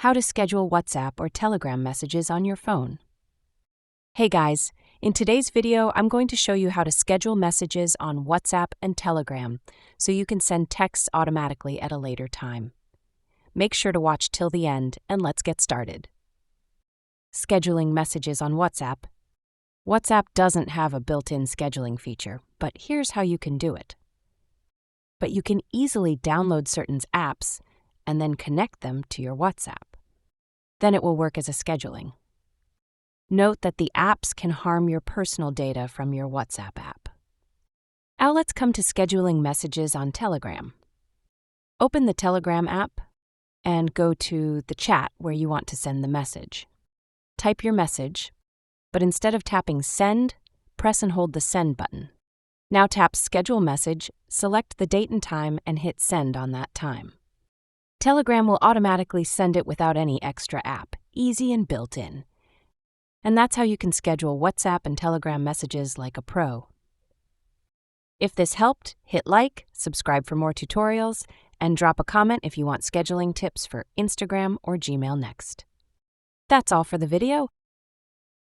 How to schedule WhatsApp or Telegram messages on your phone. Hey guys, in today's video, I'm going to show you how to schedule messages on WhatsApp and Telegram so you can send texts automatically at a later time. Make sure to watch till the end and let's get started. Scheduling messages on WhatsApp. WhatsApp doesn't have a built-in scheduling feature, but here's how you can do it. But you can easily download certain apps and then connect them to your WhatsApp. Then it will work as a scheduling. Note that the apps can harm your personal data from your WhatsApp app. Now let's come to scheduling messages on Telegram. Open the Telegram app and go to the chat where you want to send the message. Type your message, but instead of tapping Send, press and hold the Send button. Now tap Schedule Message, select the date and time, and hit Send on that time. Telegram will automatically send it without any extra app, easy and built-in. And that's how you can schedule WhatsApp and Telegram messages like a pro. If this helped, hit like, subscribe for more tutorials, and drop a comment if you want scheduling tips for Instagram or Gmail next. That's all for the video.